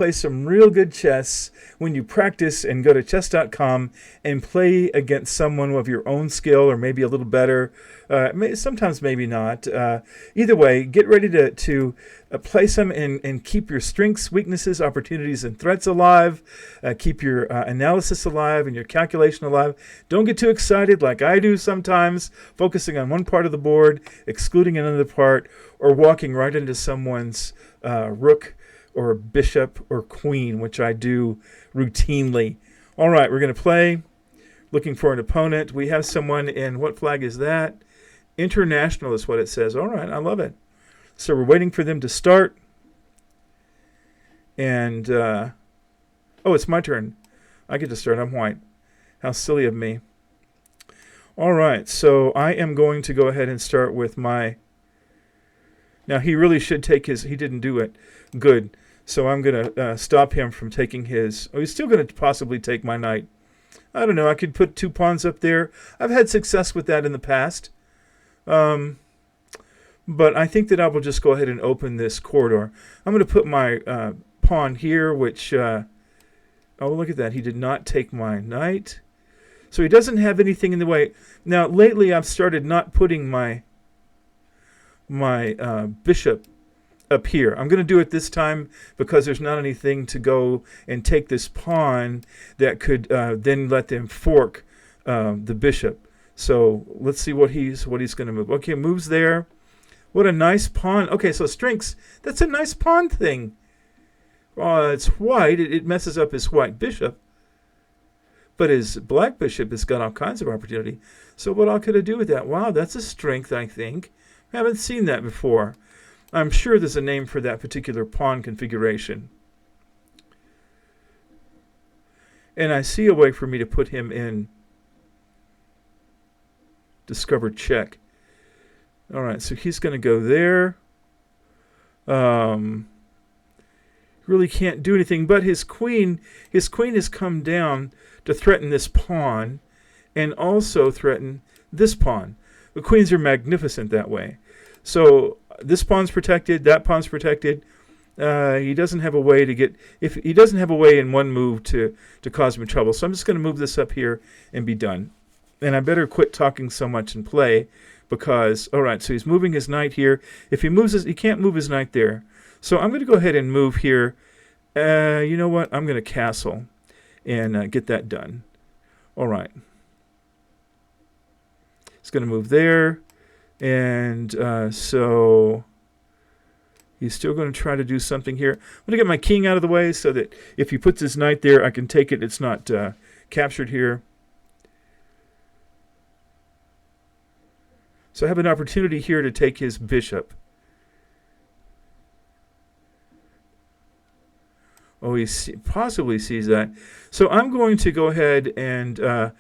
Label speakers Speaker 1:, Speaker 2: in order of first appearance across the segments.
Speaker 1: play some real good chess when you practice and go to chess.com and play against someone of your own skill or maybe a little better. Sometimes maybe not. Either way, get ready to play some and keep your strengths, weaknesses, opportunities, and threats alive. Keep your analysis alive and your calculation alive. Don't get too excited like I do sometimes, focusing on one part of the board, excluding another part, or walking right into someone's rook or bishop or queen, which I do routinely. All right, we're going to play. Looking for an opponent. We have someone in, what flag is that? International is what it says. All right, I love it. So we're waiting for them to start. And, oh, it's my turn. I get to start. I'm white. How silly of me. All right, so I am going to go ahead and start with my... Now, he really should take his... He didn't do it. Good. So I'm going to stop him from taking his... Oh, he's still going to possibly take my knight. I don't know. I could put 2 pawns up there. I've had success with that in the past. But I think that I will just go ahead and open this corridor. I'm going to put my pawn here, which... oh, look at that. He did not take my knight. So he doesn't have anything in the way. Now, lately I've started not putting my bishop up here. I'm going to do it this time because there's not anything to go and take this pawn that could then let them fork the bishop. So let's see what he's going to move. Okay, moves there. What a nice pawn. Okay, so strengths. That's a nice pawn thing. It's white. It messes up his white bishop. But his black bishop has got all kinds of opportunity. So what all could I do with that? Wow, that's a strength, I think. I haven't seen that before. I'm sure there's a name for that particular pawn configuration. And I see a way for me to put him in discover check. All right, so he's going to go there. Really can't do anything, but his queen has come down to threaten this pawn and also threaten this pawn. The queens are magnificent that way. So this pawn's protected, that pawn's protected. He doesn't have a way to get, if he doesn't have a way in one move to cause me trouble. So I'm just going to move this up here and be done. And I better quit talking so much and play because, all right, so he's moving his knight here. If he moves he can't move his knight there. So I'm going to go ahead and move here. You know what? I'm going to castle and get that done. All right. He's going to move there. And so he's still going to try to do something here. I'm going to get my king out of the way so that if he puts his knight there, I can take it. It's not captured here. So I have an opportunity here to take his bishop. Oh, he possibly sees that. So I'm going to go ahead and... oh,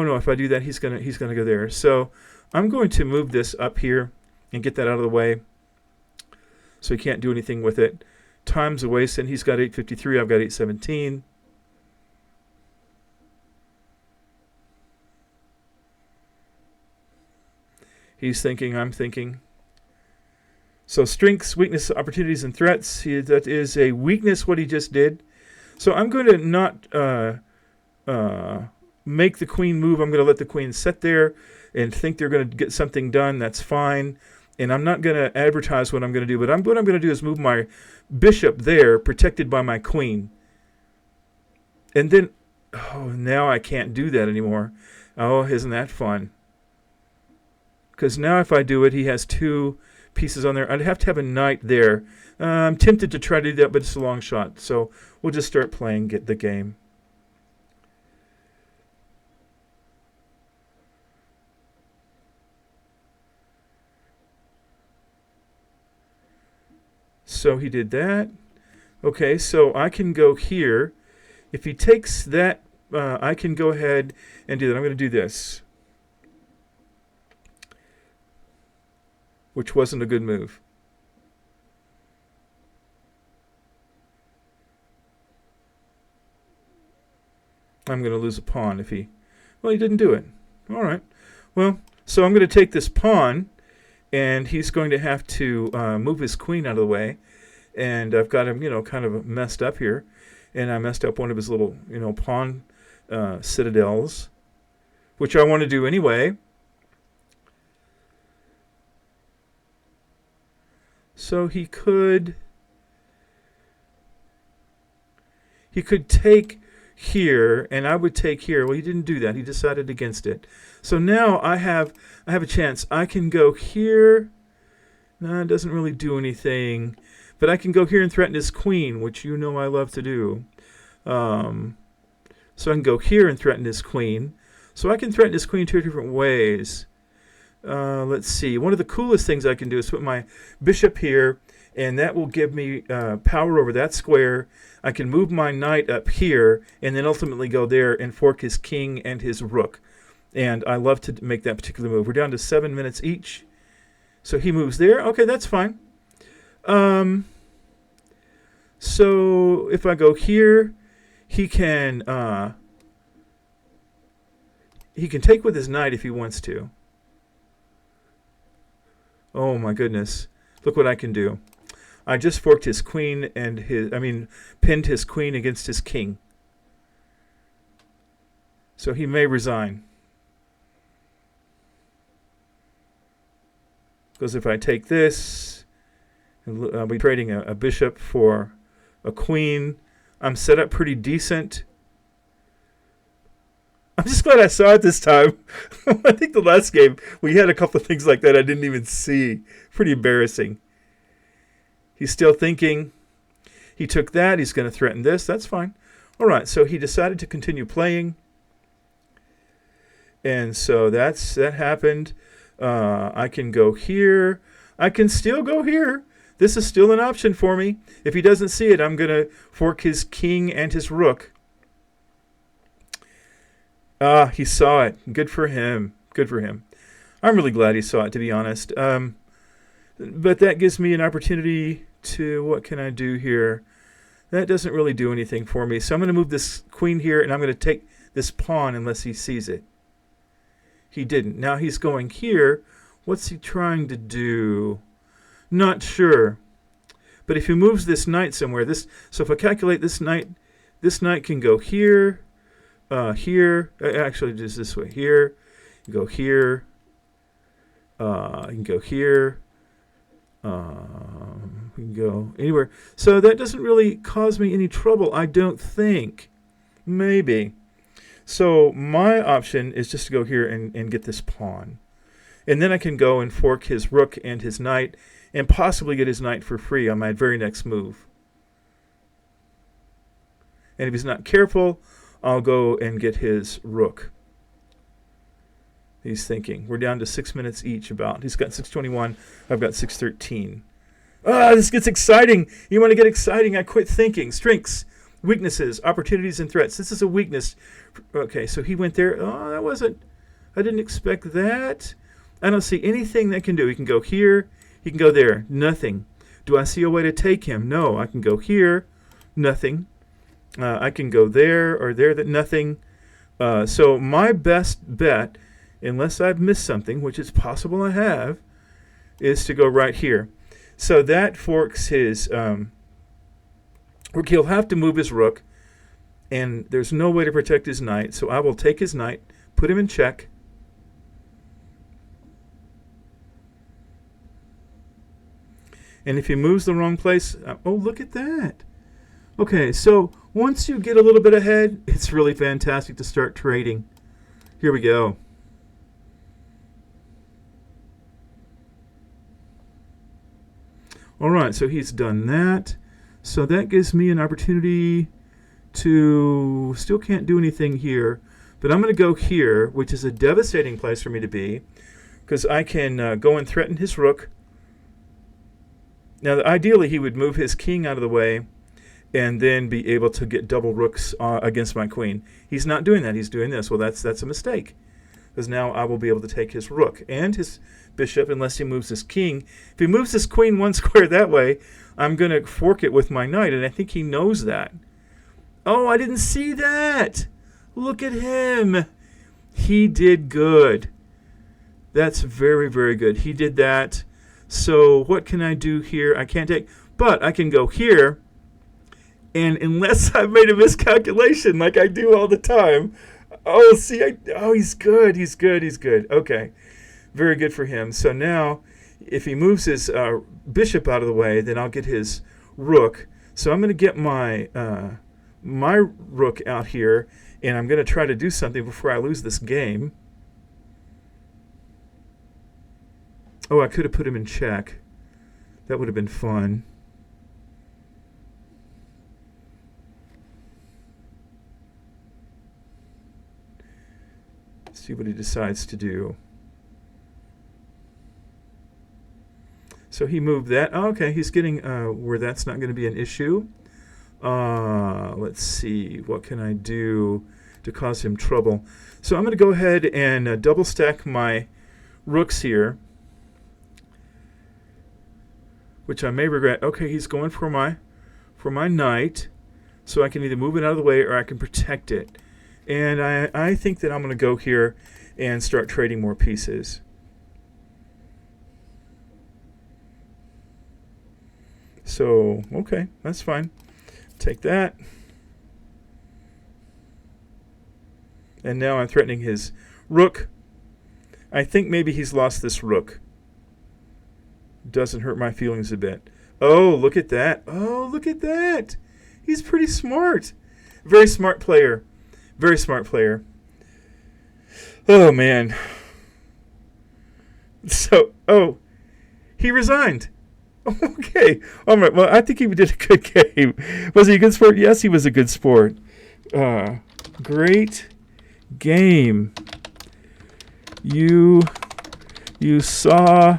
Speaker 1: no, if I do that, he's gonna go there. So I'm going to move this up here and get that out of the way so he can't do anything with it. Time's a waste, and he's got 853. I've got 817. He's thinking, I'm thinking. So strengths, weakness, opportunities, and threats. That is a weakness, what he just did. So I'm going to not make the queen move. I'm going to let the queen sit there and think they're going to get something done. That's fine. And I'm not going to advertise what I'm going to do. But what I'm going to do is move my bishop there, protected by my queen. And then, oh, now I can't do that anymore. Oh, isn't that fun? Because now if I do it, he has 2 pieces on there. I'd have to have a knight there. I'm tempted to try to do that, but it's a long shot. So we'll just start playing, get the game. So he did that. Okay, so I can go here. If he takes that, I can go ahead and do that. I'm going to do this, which wasn't a good move. I'm going to lose a pawn if he... Well, he didn't do it. All right. Well, so I'm going to take this pawn, and he's going to have to move his queen out of the way. And I've got him, kind of messed up here. And I messed up one of his little, pawn citadels, which I want to do anyway. So he could take here, and I would take here. Well, he didn't do that. He decided against it. So now I have a chance. I can go here. No, it doesn't really do anything. But I can go here and threaten his queen, which I love to do. So I can go here and threaten his queen. So I can threaten his queen 2 different ways. Let's see. One of the coolest things I can do is put my bishop here, and that will give me power over that square. I can move my knight up here, and then ultimately go there and fork his king and his rook. And I love to make that particular move. We're down to 7 minutes each. So he moves there. Okay, that's fine. So if I go here, he can take with his knight if he wants to. Oh my goodness. Look what I can do. I just forked his queen and pinned his queen against his king. So he may resign. Because if I take this, I'll be trading a bishop for a queen. I'm set up pretty decent. I'm just glad I saw it this time. I think the last game, we had a couple of things like that I didn't even see. Pretty embarrassing. He's still thinking. He took that. He's going to threaten this. That's fine. All right, so he decided to continue playing. And so that happened. I can go here. I can still go here. This is still an option for me. If he doesn't see it, I'm going to fork his king and his rook. He saw it. Good for him. Good for him. I'm really glad he saw it, to be honest. But that gives me an opportunity to, what can I do here? That doesn't really do anything for me. So I'm going to move this queen here, and I'm going to take this pawn unless he sees it. He didn't. Now he's going here. What's he trying to do? Not sure. But if he moves this knight somewhere, so if I calculate this knight can go here, here. Actually, just this way. Here. You go here. You can go here. We can go anywhere. So that doesn't really cause me any trouble, I don't think. Maybe. So my option is just to go here and get this pawn. And then I can go and fork his rook and his knight and possibly get his knight for free on my very next move. And if he's not careful, I'll go and get his rook. He's thinking. We're down to 6 minutes each about. He's got 6:21. I've got 6:13. This gets exciting. You want to get exciting? I quit thinking. Strengths, weaknesses, opportunities, and threats. This is a weakness. Okay, so he went there. That wasn't. I didn't expect that. I don't see anything that can do. He can go here. He can go there. Nothing. Do I see a way to take him? No. I can go here. Nothing. I can go there or there. Nothing. So my best bet, unless I've missed something, which is possible I have, is to go right here. So that forks his rook. He'll have to move his rook, and there's no way to protect his knight. So I will take his knight, put him in check. And if he moves the wrong place, oh, look at that. Okay, so once you get a little bit ahead, it's really fantastic to start trading. Here we go. All right, so he's done that. So that gives me an opportunity to, still can't do anything here, but I'm going to go here, which is a devastating place for me to be, because I can go and threaten his rook. Now, ideally, he would move his king out of the way and then be able to get double rooks against my queen. He's not doing that. He's doing this. Well, that's a mistake, because now I will be able to take his rook and his bishop unless he moves his king. If he moves his queen one square that way, I'm going to fork it with my knight, and I think he knows that. Oh, I didn't see that. Look at him. He did good. That's very, very good. He did that. So what can I do here? I can't take, But I can go here, and unless I've made a miscalculation like I do all the time, oh, see, he's good, he's good, he's good. Okay, very good for him. So now, if he moves his bishop out of the way, then I'll get his rook. So I'm going to get my my rook out here, and I'm going to try to do something before I lose this game. Oh, I could have put him in check. That would have been fun. See what he decides to do. So he moved that. Oh, okay, he's getting where that's not going to be an issue. Let's see. What can I do to cause him trouble? So I'm going to go ahead and double stack my rooks here, which I may regret. Okay, he's going for my knight, so I can either move it out of the way or I can protect it. And I think that I'm going to go here and start trading more pieces. So, okay, that's fine. Take that. And now I'm threatening his rook. I think maybe he's lost this rook. Doesn't hurt my feelings a bit. Oh, look at that. Oh, look at that. He's pretty smart. Very smart player. Very smart player. Oh, man. So, oh, he resigned. Okay. All right. Well, I think he did a good game. Was he a good sport? Yes, he was a good sport. Great game. You saw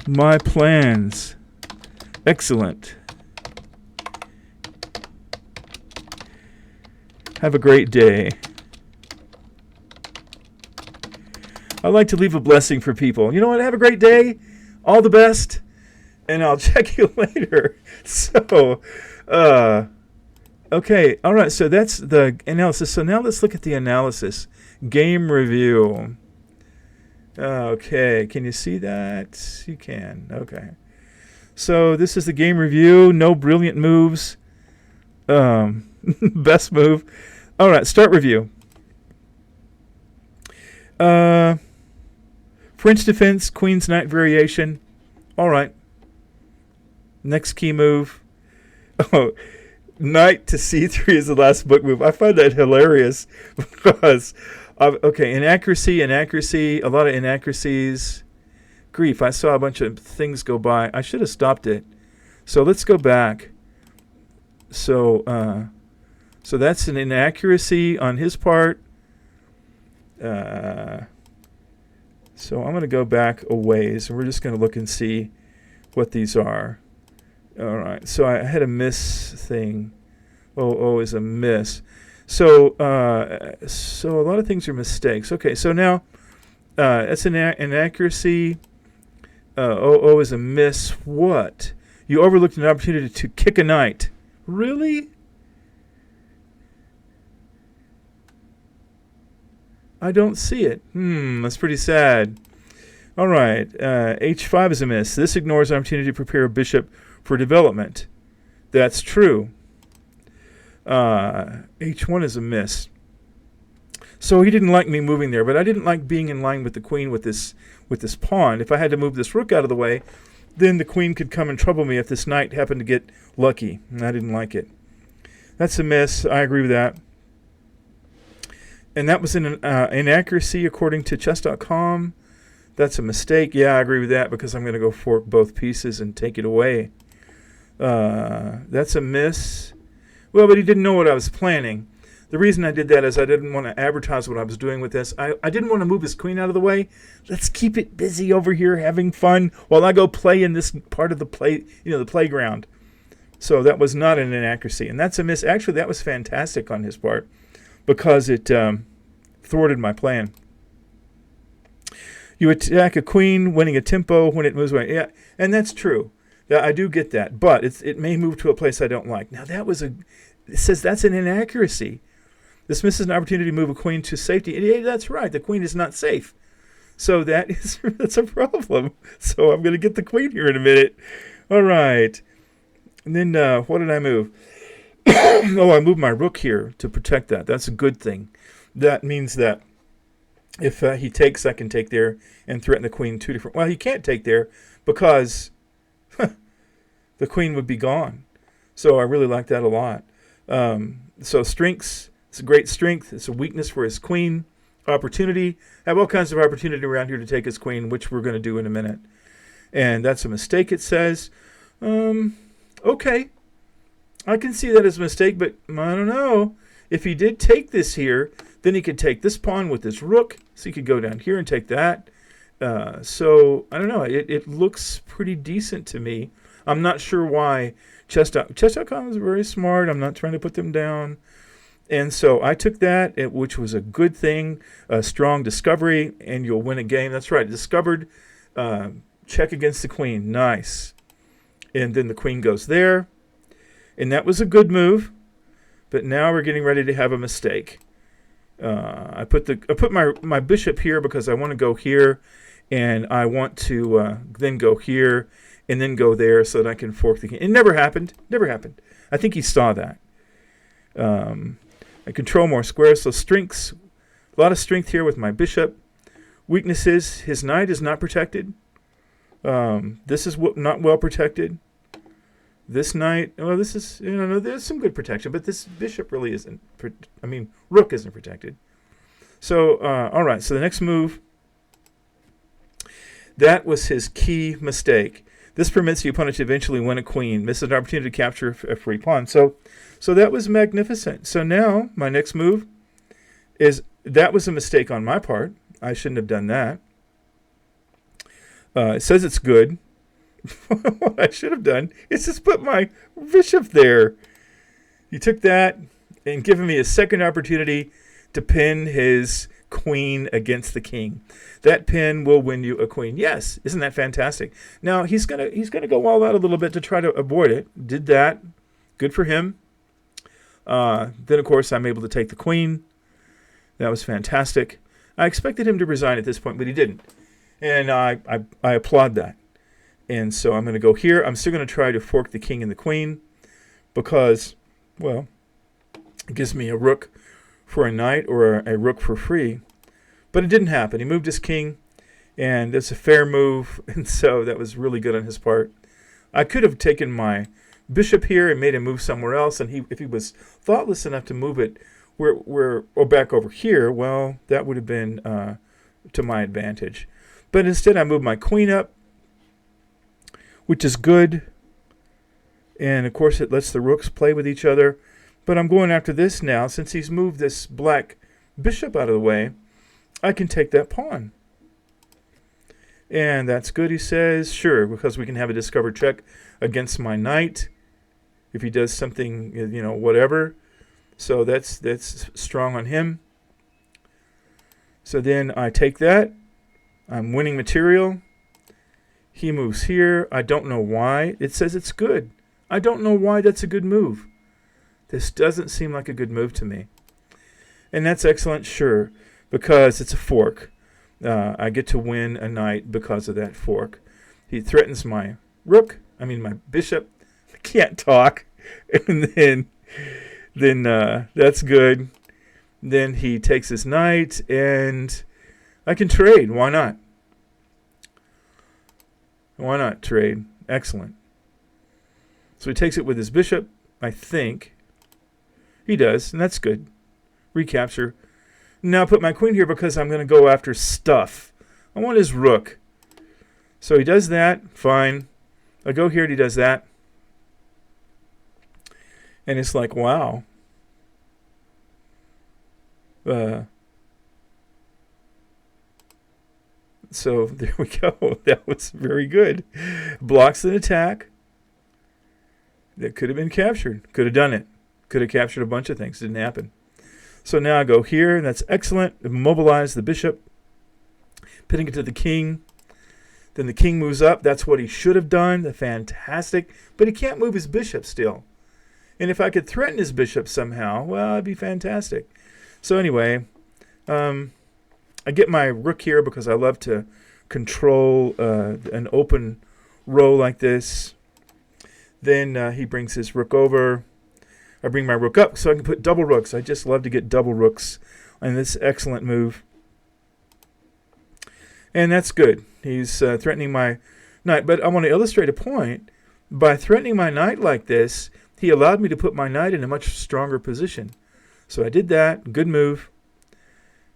Speaker 1: my plans. Excellent. Have a great day. I like to leave a blessing for people. You know what? Have a great day. All the best. And I'll check you later. So, okay. All right. So that's the analysis. So now let's look at the analysis. Game review. Okay. Can you see that? You can. Okay. So this is the game review. No brilliant moves. Best move. All right, start review. French defense, Queen's Knight variation. All right. Next key move. Oh, Knight to C3 is the last book move. I find that hilarious because, okay, inaccuracy, a lot of inaccuracies. Grief, I saw a bunch of things go by. I should have stopped it. So let's go back. So that's an inaccuracy on his part. So I'm going to go back a ways, and we're just going to look and see what these are. All right. So I had a miss thing. Oh is a miss. So so a lot of things are mistakes. Okay. So now that's an inaccuracy. Is a miss. What? You overlooked an opportunity to kick a knight. Really? I don't see it. That's pretty sad. All right. H5 is a miss. This ignores an opportunity to prepare a bishop for development. That's true. H1 is a miss. So he didn't like me moving there, but I didn't like being in line with the queen with this pawn. If I had to move this rook out of the way, then the queen could come and trouble me if this knight happened to get lucky. And I didn't like it. That's a miss. I agree with that. And that was an inaccuracy according to chess.com. That's a mistake. Yeah, I agree with that because I'm going to go fork both pieces and take it away. That's a miss. Well, but he didn't know what I was planning. The reason I did that is I didn't want to advertise what I was doing with this. I didn't want to move his queen out of the way. Let's keep it busy over here having fun while I go play in this part of the the playground. So that was not an inaccuracy. And that's a miss. Actually, that was fantastic on his part because it thwarted my plan. You attack a queen, winning a tempo when it moves away. Yeah, and that's true. Yeah, I do get that. But it may move to a place I don't like. Now, it says that's an inaccuracy. This misses an opportunity to move a queen to safety. Yeah, that's right. The queen is not safe. So that's a problem. So I'm going to get the queen here in a minute. All right. And then what did I move? Oh, I moved my rook here to protect that. That's a good thing. That means that if he takes, I can take there and threaten the queen two different... Well, he can't take there because the queen would be gone. So I really like that a lot. So strengths, it's a great strength. It's a weakness for his queen. Opportunity. I have all kinds of opportunity around here to take his queen, which we're going to do in a minute. And that's a mistake, it says. Okay. I can see that as a mistake, but I don't know. If he did take this here, then he could take this pawn with this rook. So he could go down here and take that. So, I don't know. It looks pretty decent to me. I'm not sure why. Chess.com is very smart. I'm not trying to put them down. And so I took that, which was a good thing, a strong discovery, and you'll win a game. That's right. Discovered, check against the queen. Nice. And then the queen goes there. And that was a good move. But now we're getting ready to have a mistake. I put my bishop here because I want to go here. And I want to then go here and then go there so that I can fork the king. It never happened. Never happened. I think he saw that. I control more squares, so strengths, a lot of strength here with my bishop. Weaknesses, his knight is not protected. This is not well protected. This knight, well, this is, there's some good protection, but this bishop really isn't, rook isn't protected. So, all right, so the next move, that was his key mistake. This permits the opponent to eventually win a queen. Misses an opportunity to capture a free pawn. So that was magnificent. So now my next move is, that was a mistake on my part. I shouldn't have done that. It says it's good. What I should have done is just put my bishop there. He took that and given me a second opportunity to pin his queen against the king. That pin will win you a queen. Yes, isn't that fantastic? Now he's gonna go all out a little bit to try to avoid it. Did that. Good for him. Then of course I'm able to take the queen. That was fantastic. I expected him to resign at this point, but he didn't. And I applaud that. And so I'm going to go here. I'm still going to try to fork the king and the queen because, well, it gives me a rook for a knight or a rook for free. But it didn't happen. He moved his king, and it's a fair move, and so that was really good on his part. I could have taken my bishop here and made him move somewhere else, and if he was thoughtless enough to move it or back over here, well, that would have been to my advantage. But instead, I moved my queen up, which is good. And, of course, it lets the rooks play with each other. But I'm going after this now. Since he's moved this black bishop out of the way, I can take that pawn. And that's good, he says. Sure, because we can have a discovered check against my knight if he does something, whatever. So that's strong on him. So then I take that. I'm winning material. He moves here. I don't know why. It says it's good. I don't know why that's a good move. This doesn't seem like a good move to me. And that's excellent, sure, because it's a fork. I get to win a knight because of that fork. He threatens my my bishop. I can't talk. And then that's good. Then he takes his knight, and I can trade. Why not? Why not trade? Excellent. So he takes it with his bishop, I think. He does, and that's good. Recapture. Now I put my queen here because I'm going to go after stuff. I want his rook. So he does that. Fine. I go here and he does that. And it's like, wow. So there we go. That was very good. Blocks an attack. That could have been captured. Could have done it. Could have captured a bunch of things. Didn't happen. So now I go here, and that's excellent. Immobilize the bishop. Pinning it to the king. Then the king moves up. That's what he should have done. Fantastic. But he can't move his bishop still. And if I could threaten his bishop somehow, well, it'd be fantastic. So anyway, I get my rook here because I love to control an open row like this. Then he brings his rook over. I bring my rook up so I can put double rooks. I just love to get double rooks on this excellent move. And that's good. He's threatening my knight. But I want to illustrate a point. By threatening my knight like this, he allowed me to put my knight in a much stronger position. So I did that. Good move.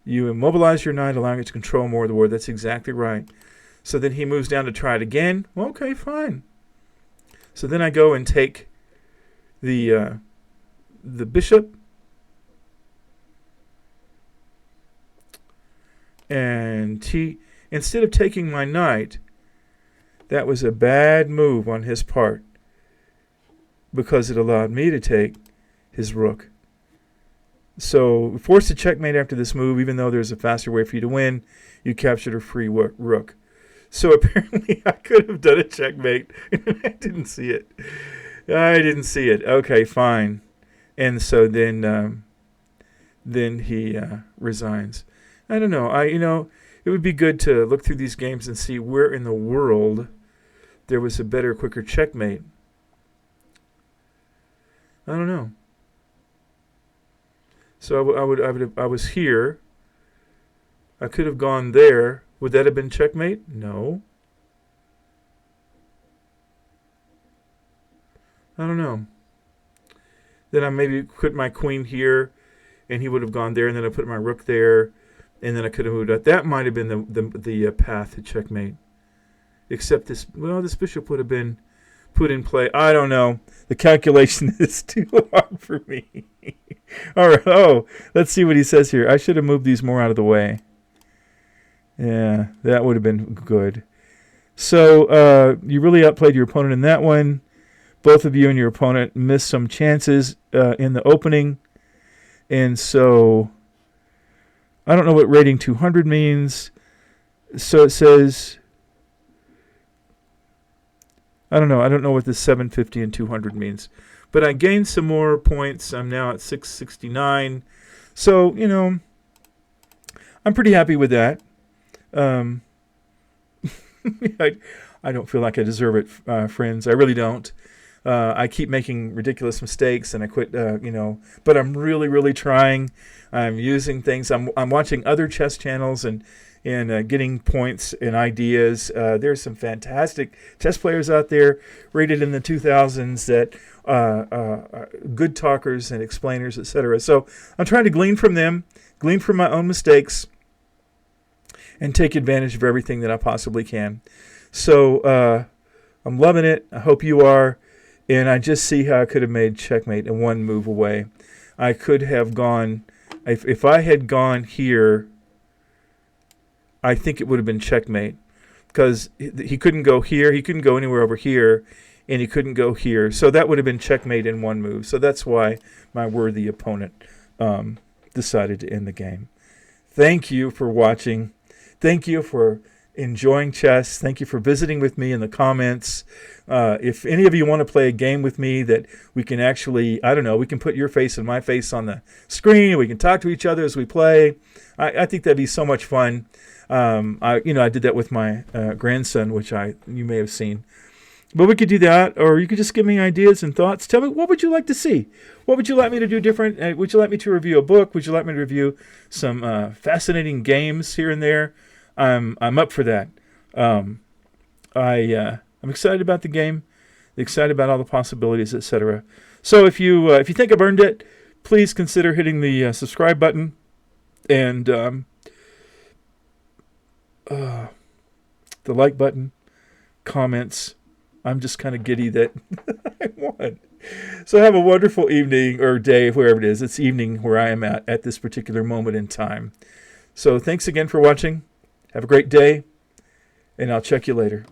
Speaker 1: You immobilize your knight, allowing it to control more of the board. That's exactly right. So then he moves down to try it again. Okay, fine. So then I go and take the bishop. And instead of taking my knight, that was a bad move on his part because it allowed me to take his rook. So forced to checkmate after this move, even though there's a faster way for you to win. You captured a free rook. So apparently I could have done a checkmate. I didn't see it. Okay, fine. And so then he resigns. I don't know. It would be good to look through these games and see where in the world there was a better, quicker checkmate. I don't know. So I was here. I could have gone there. Would that have been checkmate? No. I don't know. Then I maybe put my queen here, and he would have gone there, and then I put my rook there, and then I could have moved out. That might have been the path to checkmate. Except this bishop would have been put in play. I don't know. The calculation is too hard for me. All right. Oh, let's see what he says here. I should have moved these more out of the way. Yeah, that would have been good. So you really outplayed your opponent in that one. Both of you and your opponent missed some chances in the opening. And so I don't know what rating 200 means. So it says, I don't know what the 750 and 200 means. But I gained some more points. I'm now at 669. So, I'm pretty happy with that. I don't feel like I deserve it, friends. I really don't. I keep making ridiculous mistakes, and I quit. But I'm really, really trying. I'm using things. I'm watching other chess channels and getting points and ideas. There's some fantastic chess players out there, rated in the 2000s, that good talkers and explainers, etc. So I'm trying to glean from them, glean from my own mistakes, and take advantage of everything that I possibly can. So I'm loving it. I hope you are. And I just see how I could have made checkmate in one move away. I could have gone, if I had gone here, I think it would have been checkmate. Because he couldn't go here, he couldn't go anywhere over here, and he couldn't go here. So that would have been checkmate in one move. So that's why my worthy opponent decided to end the game. Thank you for watching. Thank you for enjoying chess. Thank you for visiting with me in the comments. If any of you want to play a game with me that we can actually, we can put your face and my face on the screen. We can talk to each other as we play. I think that'd be so much fun. I did that with my grandson, which you may have seen. But we could do that, or you could just give me ideas and thoughts. Tell me, what would you like to see? What would you like me to do different? Would you like me to review a book? Would you like me to review some fascinating games here and there? I'm up for that. I'm excited about the game, excited about all the possibilities, etc. So if you think I've earned it, please consider hitting the subscribe button and the like button, comments. I'm just kind of giddy that I won. So have a wonderful evening or day, wherever it is. It's evening where I am at this particular moment in time. So thanks again for watching. Have a great day, and I'll check you later.